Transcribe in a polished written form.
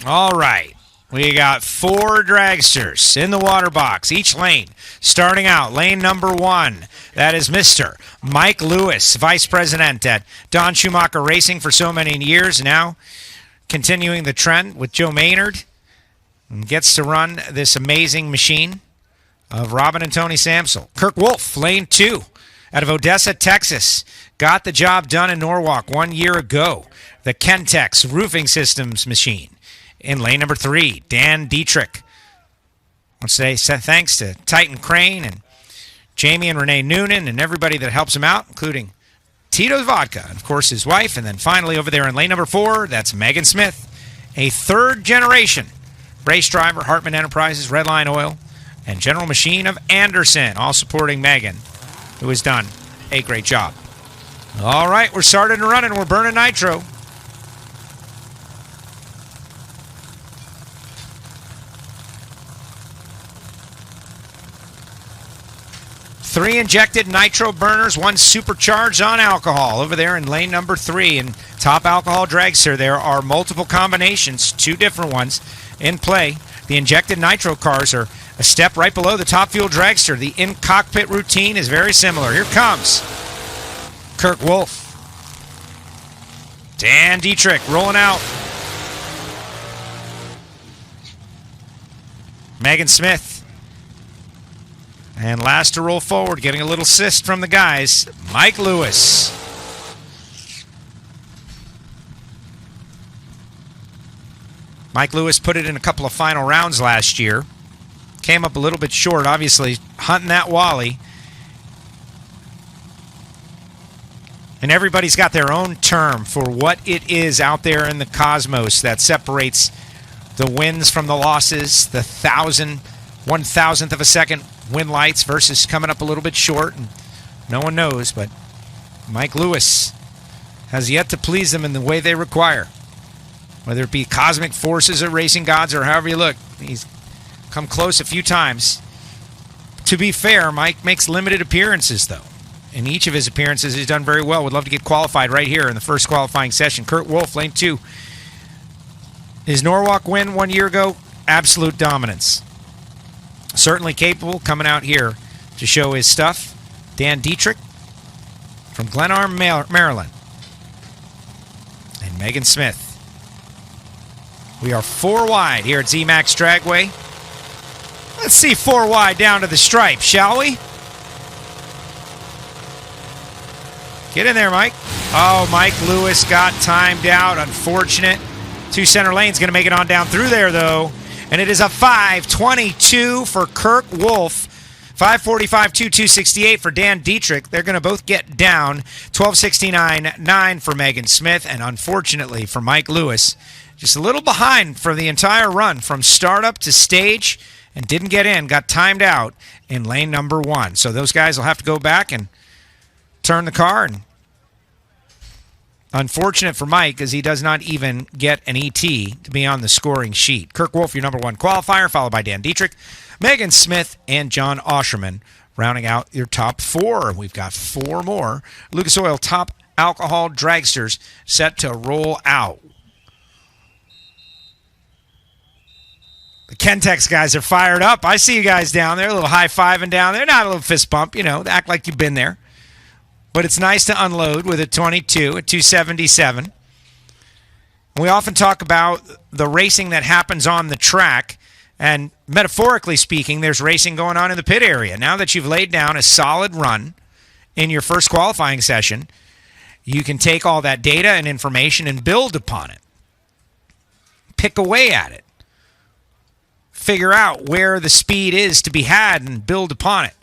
All right. We got 4 dragsters in the water box, each lane. Starting out, lane number 1. That is Mr. Mike Lewis, Vice President at Don Schumacher Racing for so many years now. Continuing the trend with Joe Maynard. And gets to run this amazing machine of Robin and Tony Samsel. Kirk Wolf, lane 2. Out of Odessa, Texas. Got the job done in Norwalk 1 year ago. The Kentex Roofing Systems machine. In lane number 3, Dan Dietrich. I want to say thanks to Titan Crane and Jamie and Renee Noonan and everybody that helps him out, including Tito's Vodka, and of course his wife. And then finally over there in lane number 4, that's Megan Smith, a 3rd generation race driver, Hartman Enterprises, Redline Oil, and General Machine of Anderson, all supporting Megan, who has done a great job. All right, we're starting and running. We're burning nitro. 3 injected nitro burners, 1 supercharged on alcohol over there in lane number 3. And top alcohol dragster, there are multiple combinations, 2 different ones in play. The injected nitro cars are a step right below the top fuel dragster. The in-cockpit routine is very similar. Here comes Kirk Wolf. Dan Dietrich rolling out. Megan Smith. And last to roll forward, getting a little assist from the guys, Mike Lewis. Mike Lewis put it in a couple of final rounds last year. Came up a little bit short, obviously, hunting that Wally. And everybody's got their own term for what it is out there in the cosmos that separates the wins from the losses, the 1,000th of a second win lights versus coming up a little bit short. And no one knows, but Mike Lewis has yet to please them in the way they require. Whether it be cosmic forces or racing gods or however you look, he's come close a few times. To be fair, Mike makes limited appearances, though. In each of his appearances, he's done very well. Would love to get qualified right here in the first qualifying session. Kurt Wolf, lane 2. His Norwalk win 1 year ago, absolute dominance. Certainly capable, coming out here to show his stuff. Dan Dietrich from Glen Arm, Maryland. And Megan Smith. We are 4 wide here at zMAX Dragway. Let's see 4 wide down to the stripe, shall we? Get in there, Mike. Oh, Mike Lewis got timed out. Unfortunate. 2 center lanes going to make it on down through there, though. And it is a 5:22 for Kirk Wolf. 5:45.2268 for Dan Dietrich. They're going to both get down. 12:69.9 for Megan Smith. And unfortunately for Mike Lewis, just a little behind for the entire run from startup to stage and didn't get in. Got timed out in lane number 1. So those guys will have to go back and turn the car. And unfortunate for Mike because he does not even get an ET to be on the scoring sheet. Kirk Wolf, your number 1 qualifier, followed by Dan Dietrich, Megan Smith, and John Osherman, rounding out your top 4. We've got 4 more Lucas Oil top alcohol dragsters set to roll out. The Kentex guys are fired up. I see you guys down there, a little high-fiving down there. Not a little fist bump, act like you've been there. But it's nice to unload with a 22 at 277. We often talk about the racing that happens on the track, and metaphorically speaking, there's racing going on in the pit area. Now that you've laid down a solid run in your first qualifying session, you can take all that data and information and build upon it. Pick away at it. Figure out where the speed is to be had and build upon it.